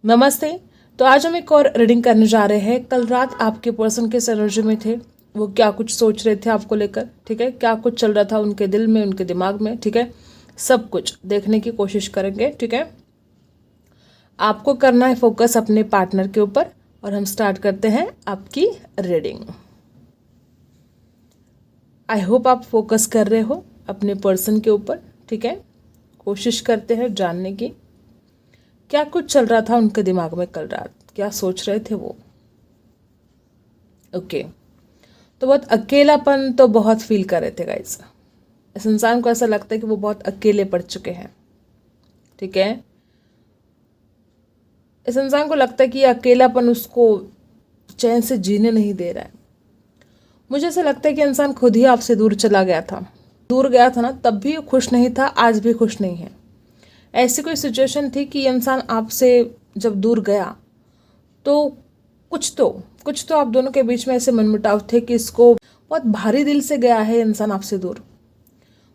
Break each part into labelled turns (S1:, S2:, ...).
S1: नमस्ते। तो आज हम एक और रीडिंग करने जा रहे हैं। कल रात आपके पर्सन किस एनर्जी में थे, वो क्या कुछ सोच रहे थे आपको लेकर, ठीक है, क्या कुछ चल रहा था उनके दिल में, उनके दिमाग में, ठीक है, सब कुछ देखने की कोशिश करेंगे, ठीक है। आपको करना है फोकस अपने पार्टनर के ऊपर और हम स्टार्ट करते हैं आपकी रीडिंग। आई होप आप फोकस कर रहे हो अपने पर्सन के ऊपर, ठीक है। कोशिश करते हैं जानने की क्या कुछ चल रहा था उनके दिमाग में कल रात, क्या सोच रहे थे वो। ओके तो बहुत अकेलापन तो बहुत फील कर रहे थे गाइस। इस इंसान को ऐसा लगता है कि वो बहुत अकेले पड़ चुके हैं, ठीक है। इस इंसान को लगता है कि ये अकेलापन उसको चैन से जीने नहीं दे रहा है। मुझे ऐसा लगता है कि इंसान खुद ही आपसे दूर चला गया था। दूर गया था ना, तब भी खुश नहीं था, आज भी खुश नहीं है। ऐसी कोई सिचुएशन थी कि इंसान आपसे जब दूर गया तो कुछ तो आप दोनों के बीच में ऐसे मनमुटाव थे कि इसको बहुत भारी दिल से गया है इंसान आपसे दूर।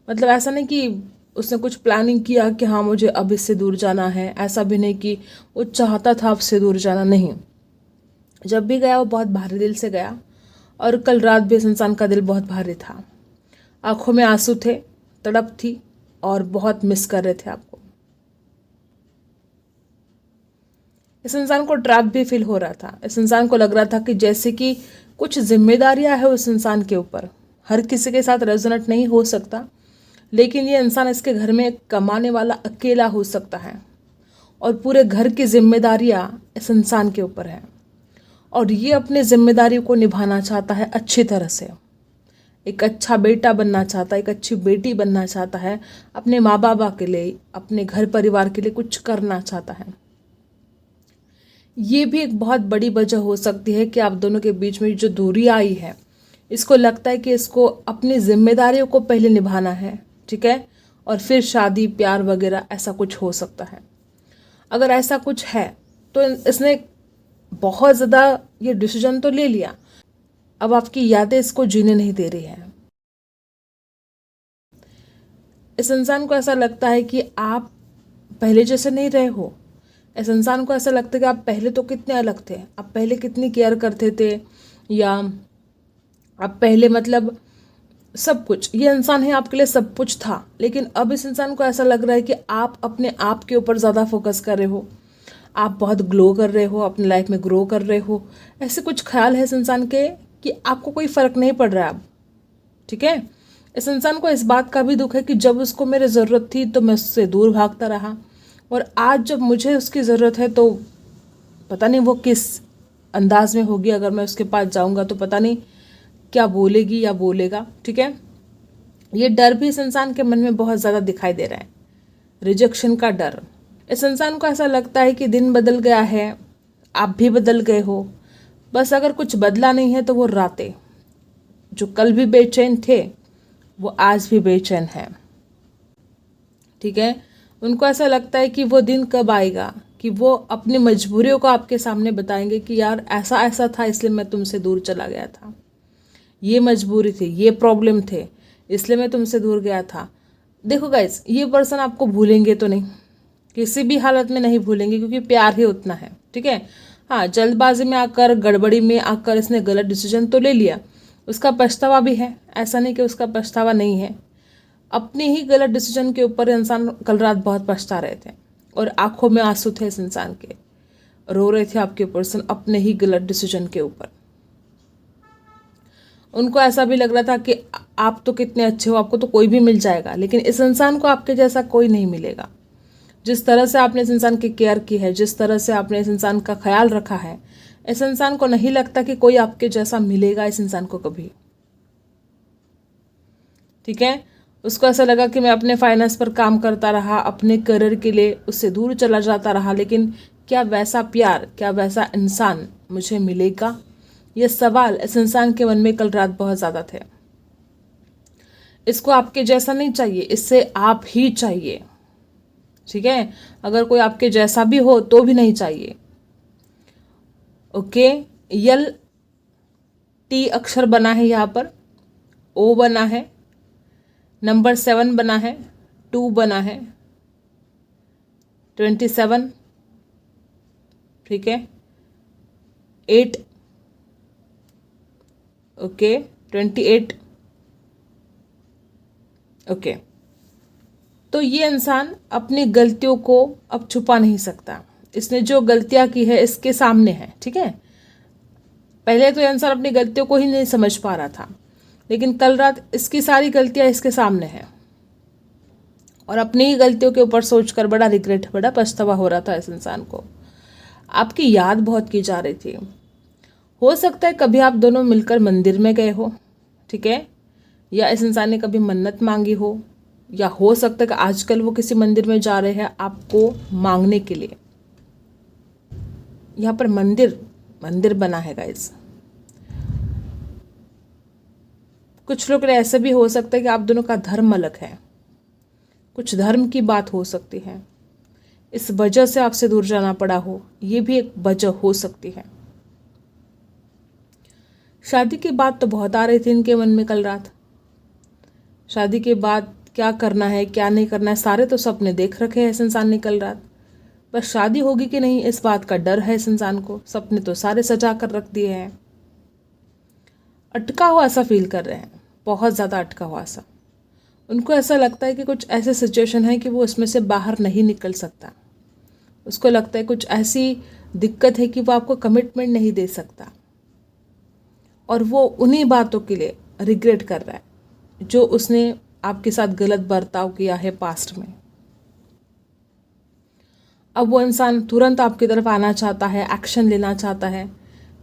S1: मतलब ऐसा नहीं कि उसने कुछ प्लानिंग किया कि हाँ मुझे अब इससे दूर जाना है, ऐसा भी नहीं कि वो चाहता था आपसे दूर जाना, नहीं। जब भी गया वो बहुत भारी दिल से गया। और कल रात भी इस इंसान का दिल बहुत भारी था, आंखों में आंसू थे, तड़प थी और बहुत मिस कर रहे थे आपको। इस इंसान को ट्रैप भी फील हो रहा था। इस इंसान को लग रहा था कि जैसे कि कुछ जिम्मेदारियां है उस इंसान के ऊपर। हर किसी के साथ रेजोनेट नहीं हो सकता, लेकिन ये इंसान इसके घर में कमाने वाला अकेला हो सकता है और पूरे घर की जिम्मेदारियां इस इंसान के ऊपर है और ये अपनी जिम्मेदारी को निभाना चाहता है अच्छी तरह से। एक अच्छा बेटा बनना चाहता है, एक अच्छी बेटी बनना चाहता है, अपने माँ बाप के लिए, अपने घर परिवार के लिए कुछ करना चाहता है। ये भी एक बहुत बड़ी वजह हो सकती है कि आप दोनों के बीच में जो दूरी आई है, इसको लगता है कि इसको अपनी जिम्मेदारियों को पहले निभाना है, ठीक है, और फिर शादी प्यार वगैरह ऐसा कुछ हो सकता है। अगर ऐसा कुछ है तो इसने बहुत ज़्यादा ये डिसीजन तो ले लिया, अब आपकी यादें इसको जीने नहीं दे रही हैं। इस इंसान को ऐसा लगता है कि आप पहले जैसे नहीं रहे हो। इस इंसान को ऐसा लगता है कि आप पहले तो कितने अलग थे, आप पहले कितनी केयर करते थे, या आप पहले मतलब सब कुछ, ये इंसान है आपके लिए सब कुछ था। लेकिन अब इस इंसान को ऐसा लग रहा है कि आप अपने आप के ऊपर ज़्यादा फोकस कर रहे हो, आप बहुत ग्लो कर रहे हो, अपनी लाइफ में ग्रो कर रहे हो। ऐसे कुछ ख्याल है इस इंसान के कि आपको कोई फ़र्क नहीं पड़ रहा है अब, ठीक है। इस इंसान को इस बात का भी दुख है कि जब उसको मेरी ज़रूरत थी तो मैं उससे दूर भागता रहा, और आज जब मुझे उसकी ज़रूरत है तो पता नहीं वो किस अंदाज में होगी। अगर मैं उसके पास जाऊंगा तो पता नहीं क्या बोलेगी या बोलेगा, ठीक है। ये डर भी इस इंसान के मन में बहुत ज़्यादा दिखाई दे रहा है, रिजेक्शन का डर। इस इंसान को ऐसा लगता है कि दिन बदल गया है, आप भी बदल गए हो, बस अगर कुछ बदला नहीं है तो वो रातें जो कल भी बेचैन थे वो आज भी बेचैन है, ठीक है। उनको ऐसा लगता है कि वो दिन कब आएगा कि वो अपनी मजबूरियों को आपके सामने बताएंगे कि यार ऐसा ऐसा था इसलिए मैं तुमसे दूर चला गया था, ये मजबूरी थी, ये प्रॉब्लम थे, इसलिए मैं तुमसे दूर गया था। देखो गाइस, ये पर्सन आपको भूलेंगे तो नहीं, किसी भी हालत में नहीं भूलेंगे, क्योंकि प्यार ही उतना है, ठीक है। हाँ, जल्दबाजी में आकर, गड़बड़ी में आकर इसने गलत डिसीजन तो ले लिया, उसका पछतावा भी है, ऐसा नहीं कि उसका पछतावा नहीं है। अपने ही गलत डिसीजन के ऊपर इंसान कल रात बहुत पछता रहे थे और आंखों में आंसू थे इस इंसान के, रो रहे थे आपके पर्सन अपने ही गलत डिसीजन के ऊपर। उनको ऐसा भी लग रहा था कि आप तो कितने अच्छे हो, आपको तो कोई भी मिल जाएगा, लेकिन इस इंसान को आपके जैसा कोई नहीं मिलेगा। जिस तरह से आपने इस इंसान की केयर की है, जिस तरह से आपने इस इंसान का ख्याल रखा है, इस इंसान को नहीं लगता कि कोई आपके जैसा मिलेगा इस इंसान को कभी, ठीक है। उसको ऐसा लगा कि मैं अपने फाइनेंस पर काम करता रहा, अपने करियर के लिए उससे दूर चला जाता रहा, लेकिन क्या वैसा प्यार, क्या वैसा इंसान मुझे मिलेगा, ये सवाल इस इंसान के मन में कल रात बहुत ज़्यादा थे। इसको आपके जैसा नहीं चाहिए, इससे आप ही चाहिए, ठीक है। अगर कोई आपके जैसा भी हो तो भी नहीं चाहिए, ओके। यल टी अक्षर बना है यहाँ पर, ओ बना है, नंबर 7 बना है, 2 बना है, 27, ठीक है, 8, ओके, 28, ओके। तो ये इंसान अपनी गलतियों को अब छुपा नहीं सकता। इसने जो गलतियां की है इसके सामने है, ठीक है। पहले तो ये इंसान अपनी गलतियों को ही नहीं समझ पा रहा था, लेकिन कल रात इसकी सारी गलतियां इसके सामने हैं और अपनी ही गलतियों के ऊपर सोचकर बड़ा रिग्रेट, बड़ा पछतावा हो रहा था इस इंसान को। आपकी याद बहुत की जा रही थी। हो सकता है कभी आप दोनों मिलकर मंदिर में गए हो, ठीक है, या इस इंसान ने कभी मन्नत मांगी हो, या हो सकता है कि आजकल वो किसी मंदिर में जा रहे हैं आपको मांगने के लिए। यहाँ पर मंदिर बना है गाइस। कुछ लोग ऐसे भी हो सकता है कि आप दोनों का धर्म अलग है, कुछ धर्म की बात हो सकती है, इस वजह से आपसे दूर जाना पड़ा हो, ये भी एक वजह हो सकती है। शादी की बात तो बहुत आ रही थी इनके मन में कल रात। शादी के बाद क्या करना है क्या नहीं करना है सारे तो सपने देख रखे हैं इस इंसान ने कल रात। बस शादी होगी कि नहीं इस बात का डर है इस इंसान को। सपने तो सारे सजा कर रख दिए हैं। अटका हुआ ऐसा फील कर रहे हैं, बहुत ज़्यादा अटका हुआ सा। उनको ऐसा लगता है कि कुछ ऐसे सिचुएशन है कि वो उसमें से बाहर नहीं निकल सकता। उसको लगता है कुछ ऐसी दिक्कत है कि वो आपको कमिटमेंट नहीं दे सकता, और वो उन्हीं बातों के लिए रिग्रेट कर रहा है जो उसने आपके साथ गलत बर्ताव किया है पास्ट में। अब वो इंसान तुरंत आपकी तरफ आना चाहता है, एक्शन लेना चाहता है,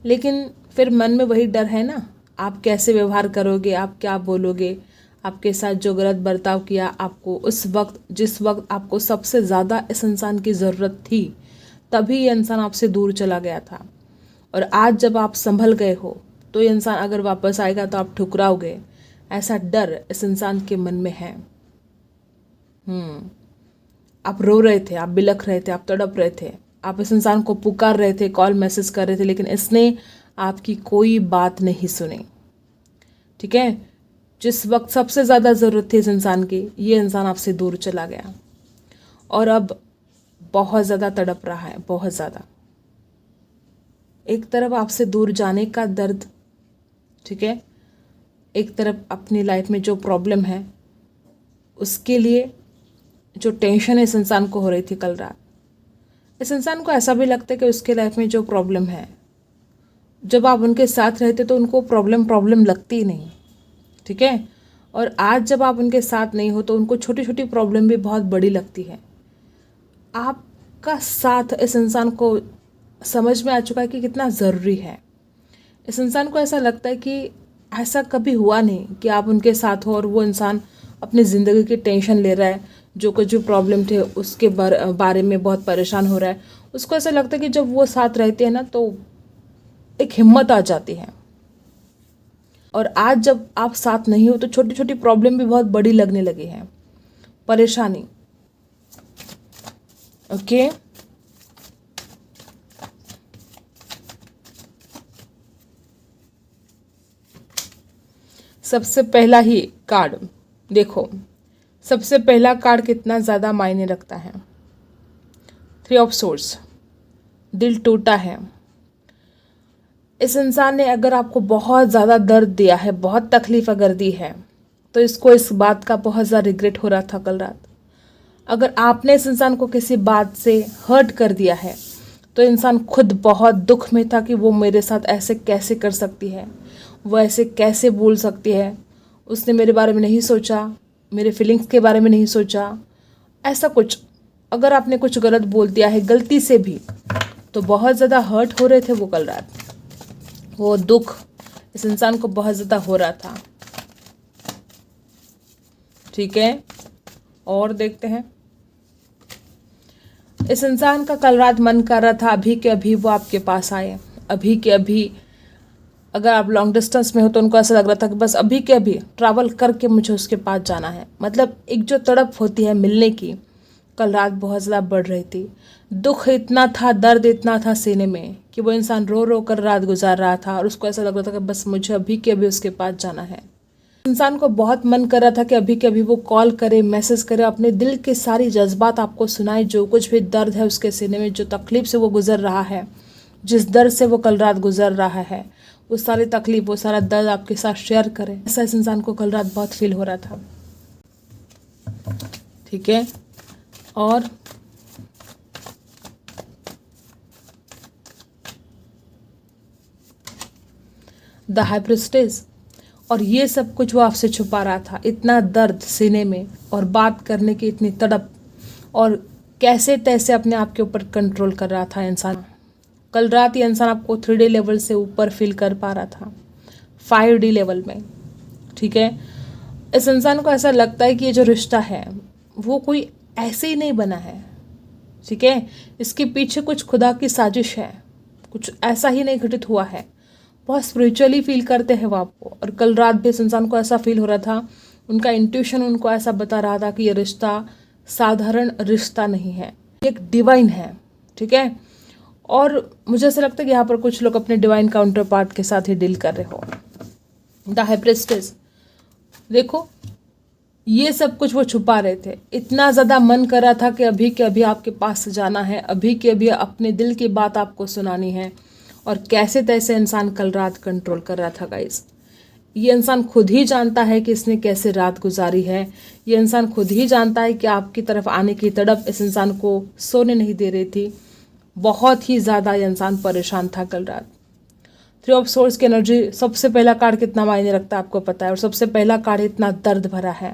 S1: लेकिन फिर मन में वही डर है ना, आप कैसे व्यवहार करोगे, आप क्या बोलोगे। आपके साथ जो गलत बर्ताव किया आपको उस वक्त, जिस वक्त आपको सबसे ज़्यादा इस इंसान की ज़रूरत थी, तभी ये इंसान आपसे दूर चला गया था। और आज जब आप संभल गए हो तो ये इंसान अगर वापस आएगा तो आप ठुकराओगे, ऐसा डर इस इंसान के मन में है। आप रो रहे थे, आप बिलख रहे थे, आप तड़प रहे थे, आप इस इंसान को पुकार रहे थे, कॉल मैसेज कर रहे थे, लेकिन इसने आपकी कोई बात नहीं सुनी, ठीक है। जिस वक्त सबसे ज़्यादा ज़रूरत थी इस इंसान की, ये इंसान आपसे दूर चला गया और अब बहुत ज़्यादा तड़प रहा है, बहुत ज़्यादा। एक तरफ आपसे दूर जाने का दर्द, ठीक है, एक तरफ अपनी लाइफ में जो प्रॉब्लम है उसके लिए जो टेंशन इस इंसान को हो रही थी कल रात। इस इंसान को ऐसा भी लगता है कि उसके लाइफ में जो प्रॉब्लम है, जब आप उनके साथ रहते तो उनको प्रॉब्लम लगती ही नहीं, ठीक है। और आज जब आप उनके साथ नहीं हो तो उनको छोटी छोटी प्रॉब्लम भी बहुत बड़ी लगती है। आपका साथ इस इंसान को समझ में आ चुका है कि कितना ज़रूरी है। इस इंसान को ऐसा लगता है कि ऐसा कभी हुआ नहीं कि आप उनके साथ हो और वो इंसान अपनी ज़िंदगी की टेंशन ले रहा है, जो कुछ भी प्रॉब्लम थे उसके बारे में बहुत परेशान हो रहा है। उसको ऐसा लगता है कि जब वो साथ रहते हैं ना तो एक हिम्मत आ जाती है। और आज जब आप साथ नहीं हो तो छोटी छोटी प्रॉब्लम भी बहुत बड़ी लगने लगी है, परेशानी, ओके। सबसे पहला ही कार्ड देखो, सबसे पहला कार्ड कितना ज़्यादा मायने रखता है। 3 ऑफ सोर्स, दिल टूटा है। इस इंसान ने अगर आपको बहुत ज़्यादा दर्द दिया है, बहुत तकलीफ अगर दी है, तो इसको इस बात का बहुत ज़्यादा रिग्रेट हो रहा था कल रात। अगर आपने इस इंसान को किसी बात से हर्ट कर दिया है तो इंसान खुद बहुत दुख में था कि वो मेरे साथ ऐसे कैसे कर सकती है, वो ऐसे कैसे बोल सकती है, उसने मेरे बारे में नहीं सोचा, मेरे फीलिंग्स के बारे में नहीं सोचा, ऐसा कुछ। अगर आपने कुछ गलत बोल दिया है गलती से भी तो बहुत ज़्यादा हर्ट हो रहे थे वो कल रात। वो दुख इस इंसान को बहुत ज़्यादा हो रहा था, ठीक है। और देखते हैं, इस इंसान का कल रात मन कर रहा था अभी के अभी वो आपके पास आए, अभी के अभी। अगर आप लॉन्ग डिस्टेंस में हो तो उनको ऐसा लग रहा था कि बस अभी के अभी ट्रैवल करके मुझे उसके पास जाना है। मतलब एक जो तड़प होती है मिलने की, कल रात बहुत ज़्यादा बढ़ रही थी। दुख इतना था, दर्द इतना था सीने में कि वो इंसान रो रो कर रात गुजार रहा था और उसको ऐसा लग रहा था कि बस मुझे अभी के अभी उसके पास जाना है। इंसान को बहुत मन कर रहा था कि अभी के अभी वो कॉल करे, मैसेज करे, अपने दिल के सारी जज्बात आपको सुनाए, जो कुछ भी दर्द है उसके सीने में, जो तकलीफ से वो गुजर रहा है, जिस दर्द से वो कल रात गुजर रहा है, वो सारी तकलीफ, वो सारा दर्द आपके साथ शेयर करे। ऐसा इस इंसान को कल रात बहुत फील हो रहा था। ठीक है, और द हाई प्रीस्टेस, और ये सब कुछ वो आपसे छुपा रहा था। इतना दर्द सीने में और बात करने की इतनी तड़प, और कैसे तैसे अपने आप के ऊपर कंट्रोल कर रहा था इंसान। कल रात ये इंसान आपको 3D लेवल से ऊपर फील कर पा रहा था, 5D लेवल में। ठीक है, इस इंसान को ऐसा लगता है कि ये जो रिश्ता है वो कोई ऐसे ही नहीं बना है। ठीक है, इसके पीछे कुछ खुदा की साजिश है, कुछ ऐसा ही नहीं घटित हुआ है। बहुत स्पिरिचुअली फील करते हैं वो आपको। और कल रात भी इस इंसान को ऐसा फील हो रहा था, उनका इंट्यूशन उनको ऐसा बता रहा था कि ये रिश्ता साधारण रिश्ता नहीं है, एक डिवाइन है। ठीक है, और मुझे ऐसा लगता है कि यहाँ पर कुछ लोग अपने डिवाइन काउंटर पार्ट के साथ ही डील कर रहे हो। द हाई प्रीस्टेस, देखो ये सब कुछ वो छुपा रहे थे। इतना ज़्यादा मन कर रहा था कि अभी के अभी आपके पास जाना है, अभी के अभी अपने दिल की बात आपको सुनानी है। और कैसे तैसे इंसान कल रात कंट्रोल कर रहा था गाइस। ये इंसान खुद ही जानता है कि इसने कैसे रात गुजारी है। ये इंसान खुद ही जानता है कि आपकी तरफ आने की तड़प इस इंसान को सोने नहीं दे रही थी। बहुत ही ज़्यादा ये इंसान परेशान था कल रात। 3 ऑफ सोर्स की एनर्जी, सबसे पहला कार्ड कितना मायने रखता है आपको पता है, और सबसे पहला कार्ड इतना दर्द भरा है।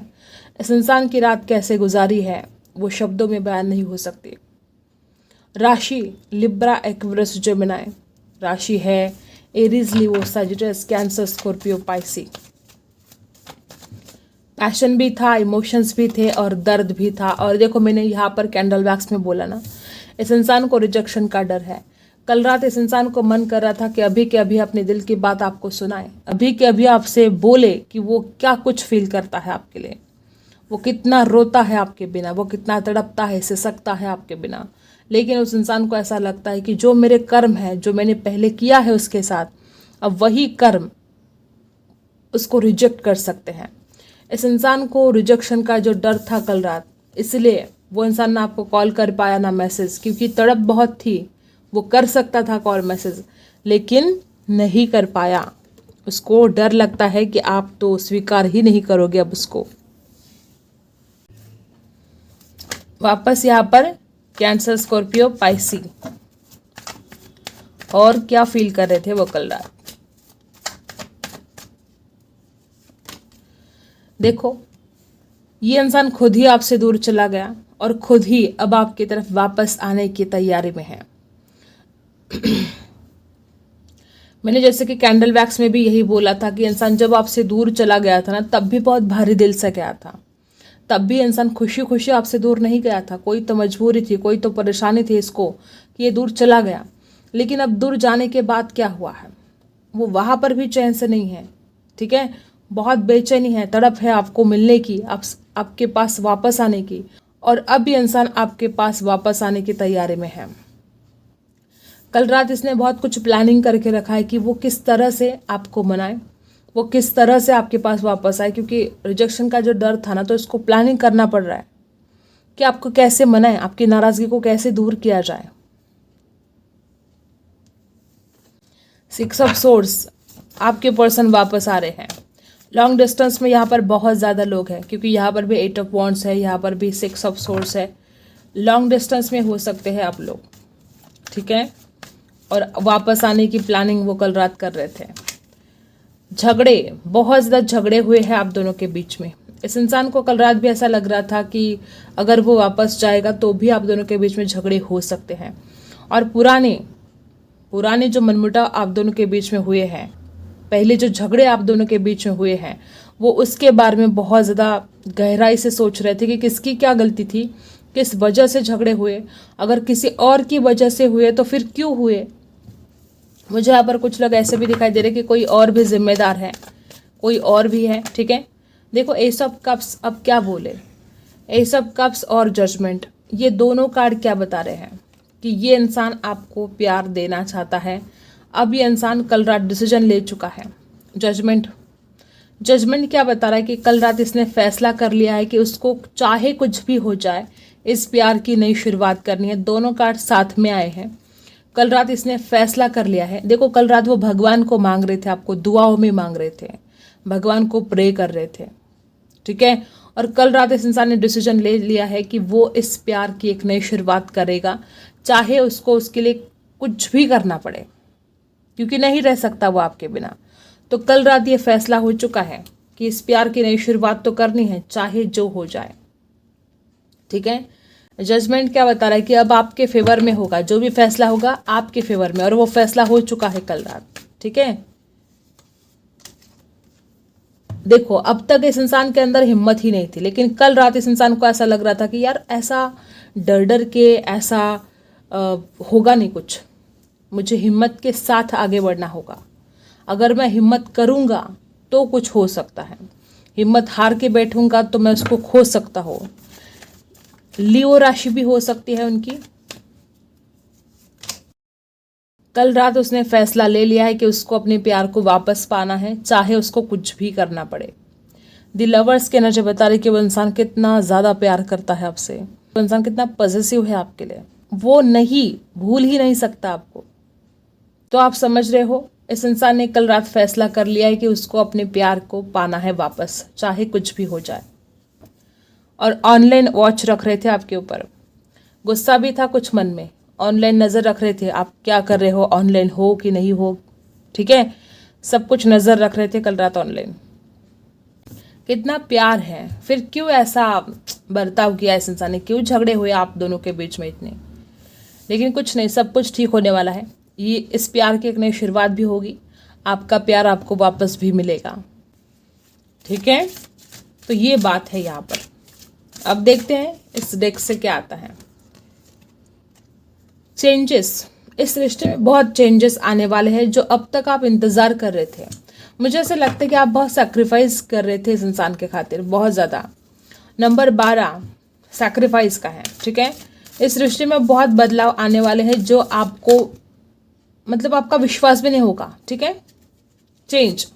S1: इस इंसान की रात कैसे गुजारी है वो शब्दों में बयान नहीं हो सकती। राशि लिब्रा, एक्वेरियस, जेमिनी। राशि है एरीज, लियो, सजिटस, कैंसर, स्कॉर्पियो, पाइसी। पैशन भी था, इमोशंस भी थे और दर्द भी था। और देखो मैंने यहाँ पर कैंडल वैक्स में बोला ना, इस इंसान को रिजेक्शन का डर है। कल रात इस इंसान को मन कर रहा था कि अभी के अभी अपने दिल की बात आपको सुनाए, अभी के अभी आपसे बोले कि वो क्या कुछ फील करता है आपके लिए, वो कितना रोता है आपके बिना, वो कितना तड़पता है, सिसकता है आपके बिना। लेकिन उस इंसान को ऐसा लगता है कि जो मेरे कर्म है, जो मैंने पहले किया है उसके साथ, अब वही कर्म उसको रिजेक्ट कर सकते हैं। इस इंसान को रिजेक्शन का जो डर था कल रात, इसलिए वो इंसान ना आपको कॉल कर पाया ना मैसेज, क्योंकि तड़प बहुत थी। वो कर सकता था कॉल मैसेज, लेकिन नहीं कर पाया। उसको डर लगता है कि आप तो स्वीकार ही नहीं करोगे अब उसको। वापस यहाँ पर कैंसर, स्कॉर्पियो, पाइसी, और क्या फील कर रहे थे वो कल रात। देखो ये इंसान खुद ही आपसे दूर चला गया और खुद ही अब आपकी तरफ वापस आने की तैयारी में है। मैंने जैसे कि कैंडल वैक्स में भी यही बोला था कि इंसान जब आपसे दूर चला गया था ना, तब भी बहुत भारी दिल से गया था। तब भी इंसान खुशी खुशी आपसे दूर नहीं गया था। कोई तो मजबूरी थी, कोई तो परेशानी थी इसको कि ये दूर चला गया। लेकिन अब दूर जाने के बाद क्या हुआ है, वो वहाँ पर भी चैन से नहीं है। ठीक है, बहुत बेचैनी है, तड़प है आपको मिलने की, आपके पास वापस आने की। और अब ये इंसान आपके पास वापस आने की तैयारी में है। कल रात इसने बहुत कुछ प्लानिंग करके रखा है कि वो किस तरह से आपको मनाए, वो किस तरह से आपके पास वापस आए। क्योंकि रिजेक्शन का जो डर था ना, तो इसको प्लानिंग करना पड़ रहा है कि आपको कैसे मनाए, आपकी नाराजगी को कैसे दूर किया जाए। 6 ऑफ सोर्स, आपके पर्सन वापस आ रहे हैं। लॉन्ग डिस्टेंस में यहाँ पर बहुत ज़्यादा लोग हैं, क्योंकि यहाँ पर भी 8 ऑफ वॉन्ड्स है, यहाँ पर भी 6 ऑफ सोर्स है। लॉन्ग डिस्टेंस में हो सकते हैं आप लोग। ठीक है, और वापस आने की प्लानिंग वो कल रात कर रहे थे। झगड़े, बहुत ज़्यादा झगड़े हुए हैं आप दोनों के बीच में। इस इंसान को कल रात भी ऐसा लग रहा था कि अगर वो वापस जाएगा तो भी आप दोनों के बीच में झगड़े हो सकते हैं। और पुराने जो मनमुटाव आप दोनों के बीच में हुए हैं, पहले जो झगड़े आप दोनों के बीच में हुए हैं, वो उसके बारे में बहुत ज़्यादा गहराई से सोच रहे थे कि किसकी क्या गलती थी, किस वजह से झगड़े हुए। अगर किसी और की वजह से हुए तो फिर क्यों हुए। मुझे यहाँ पर कुछ लोग ऐसे भी दिखाई दे रहे कि कोई और भी जिम्मेदार है, कोई और भी है। ठीक है, देखो एस ऑफ कप्स अब क्या बोले, एस ऑफ कप्स और जजमेंट, ये दोनों कार्ड क्या बता रहे हैं कि ये इंसान आपको प्यार देना चाहता है। अब ये इंसान कल रात डिसीजन ले चुका है। जजमेंट, जजमेंट क्या बता रहा है कि कल रात इसने फैसला कर लिया है कि उसको चाहे कुछ भी हो जाए इस प्यार की नई शुरुआत करनी है। दोनों कार्ड साथ में आए हैं। कल रात इसने फैसला कर लिया है। देखो कल रात वो भगवान को मांग रहे थे, आपको दुआओं में मांग रहे थे, भगवान को प्रे कर रहे थे, ठीक है। और कल रात इस इंसान ने डिसीजन ले लिया है कि वो इस प्यार की एक नई शुरुआत करेगा, चाहे उसको उसके लिए कुछ भी करना पड़े, क्योंकि नहीं रह सकता वो आपके बिना। तो कल रात ये फैसला हो चुका है कि इस प्यार की नई शुरुआत तो करनी है, चाहे जो हो जाए, ठीक है। जजमेंट क्या बता रहा है कि अब आपके फेवर में होगा, जो भी फैसला होगा आपके फेवर में, और वो फैसला हो चुका है कल रात, ठीक है। देखो अब तक इस इंसान के अंदर हिम्मत ही नहीं थी, लेकिन कल रात इस इंसान को ऐसा लग रहा था कि यार ऐसा डर डर के ऐसा होगा नहीं कुछ, मुझे हिम्मत के साथ आगे बढ़ना होगा। अगर मैं हिम्मत करूँगा तो कुछ हो सकता है, हिम्मत हार के बैठूंगा तो मैं उसको खो सकता हूँ। लियो राशि भी हो सकती है उनकी। कल रात उसने फैसला ले लिया है कि उसको अपने प्यार को वापस पाना है, चाहे उसको कुछ भी करना पड़े। द लवर्स के एनर्जी बता रही कि वो इंसान कितना ज़्यादा प्यार करता है आपसे, वो इंसान कितना पॉजिटिव है आपके लिए, वो नहीं भूल ही नहीं सकता आपको। तो आप समझ रहे हो, इस इंसान ने कल रात फैसला कर लिया है कि उसको अपने प्यार को पाना है वापस, चाहे कुछ भी हो जाए। और ऑनलाइन वॉच रख रहे थे आपके ऊपर, गुस्सा भी था कुछ मन में, ऑनलाइन नज़र रख रहे थे आप क्या कर रहे हो, ऑनलाइन हो कि नहीं हो, ठीक है। सब कुछ नज़र रख रहे थे कल रात ऑनलाइन। कितना प्यार है, फिर क्यों ऐसा बर्ताव किया इस इंसान ने, क्यों झगड़े हुए आप दोनों के बीच में इतने। लेकिन कुछ नहीं, सब कुछ ठीक होने वाला है। ये इस प्यार की एक नई शुरुआत भी होगी, आपका प्यार आपको वापस भी मिलेगा, ठीक है। तो ये बात है यहाँ पर। अब देखते हैं इस डेक से क्या आता है। चेंजेस, इस रिश्ते में बहुत चेंजेस आने वाले हैं, जो अब तक आप इंतजार कर रहे थे। मुझे ऐसा लगता है कि आप बहुत सैक्रिफाइस कर रहे थे इस इंसान के खातिर, बहुत ज़्यादा। नंबर 12 सैक्रिफाइस का है, ठीक है। इस रिश्ते में बहुत बदलाव आने वाले हैं, जो आपको मतलब आपका विश्वास भी नहीं होगा, ठीक है। Change,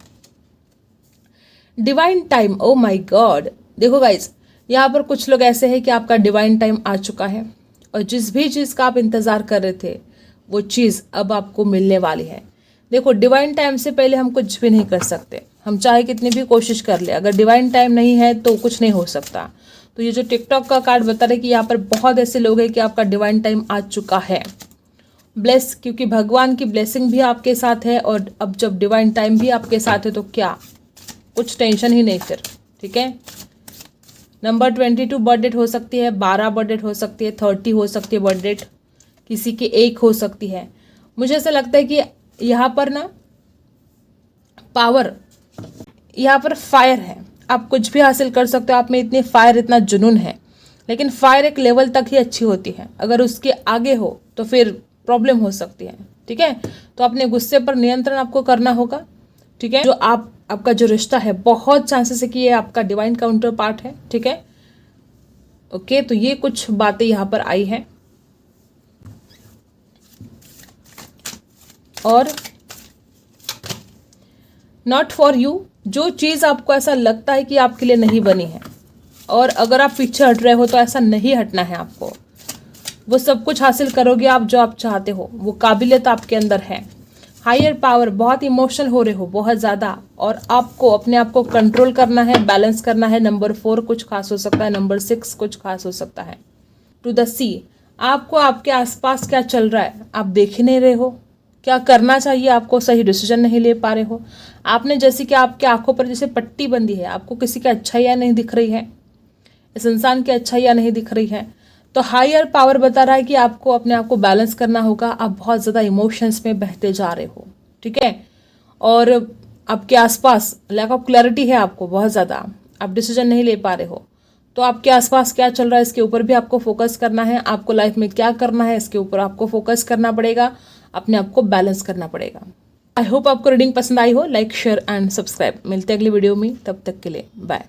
S1: divine time, oh my God. देखो गाइज, यहाँ पर कुछ लोग ऐसे हैं कि आपका डिवाइन टाइम आ चुका है, और जिस भी चीज़ का आप इंतज़ार कर रहे थे वो चीज़ अब आपको मिलने वाली है। देखो डिवाइन टाइम से पहले हम कुछ भी नहीं कर सकते, हम चाहे कितनी भी कोशिश कर ले, अगर डिवाइन टाइम नहीं है तो कुछ नहीं हो सकता। तो ये जो टिकटॉक का कार्ड बता रहे कि यहाँ पर बहुत ऐसे लोग हैं कि आपका डिवाइन टाइम आ चुका है। ब्लेस, क्योंकि भगवान की ब्लेसिंग भी आपके साथ है, और अब जब डिवाइन टाइम भी आपके साथ है तो क्या, कुछ टेंशन ही नहीं फिर, ठीक है। नंबर 22 बर्थ डेट हो सकती है, 12 बर्थ डेट हो सकती है, 30 हो सकती है बर्थ डेट, किसी की 1 हो सकती है। मुझे ऐसा लगता है कि यहाँ पर ना पावर, यहाँ पर फायर है, आप कुछ भी हासिल कर सकते हो, आप में इतनी फायर, इतना जुनून है। लेकिन फायर एक लेवल तक ही अच्छी होती है, अगर उसके आगे हो तो फिर प्रॉब्लम हो सकती है, ठीक है। तो अपने गुस्से पर नियंत्रण आपको करना होगा, ठीक है। जो आपका जो रिश्ता है, बहुत चांसेस है कि ये आपका डिवाइन काउंटर पार्ट है, ठीक है। ओके, तो ये कुछ बातें यहाँ पर आई हैं। और नॉट फॉर यू, जो चीज़ आपको ऐसा लगता है कि आपके लिए नहीं बनी है, और अगर आप पीछे हट रहे हो तो ऐसा नहीं हटना है आपको, वो सब कुछ हासिल करोगे आप जो आप चाहते हो, वो काबिलियत आपके अंदर है। हायर पावर, बहुत इमोशनल हो रहे हो बहुत ज़्यादा, और आपको अपने आप को कंट्रोल करना है, बैलेंस करना है। नंबर 4 कुछ खास हो सकता है, नंबर 6 कुछ खास हो सकता है। टू द सी, आपको आपके आसपास क्या चल रहा है आप देख ही नहीं रहे हो, क्या करना चाहिए आपको, सही डिसीजन नहीं ले पा रहे हो। आपने जैसे कि आपके आंखों पर जैसे पट्टी बंधी है, आपको किसी की अच्छाइयाँ नहीं दिख रही है, इस इंसान की अच्छाइयाँ नहीं दिख रही है। तो हायर पावर बता रहा है कि आपको अपने आप को बैलेंस करना होगा, आप बहुत ज़्यादा इमोशंस में बहते जा रहे हो, ठीक है। और आपके आसपास लैक ऑफ क्लैरिटी है आपको बहुत ज़्यादा, आप डिसीजन नहीं ले पा रहे हो। तो आपके आसपास क्या चल रहा है इसके ऊपर भी आपको फोकस करना है, आपको लाइफ में क्या करना है इसके ऊपर आपको फोकस करना पड़ेगा, अपने आप को बैलेंस करना पड़ेगा। आई होप आपको रीडिंग पसंद आई हो। Like share and subscribe. मिलते हैं अगली वीडियो में, तब तक के लिए बाय।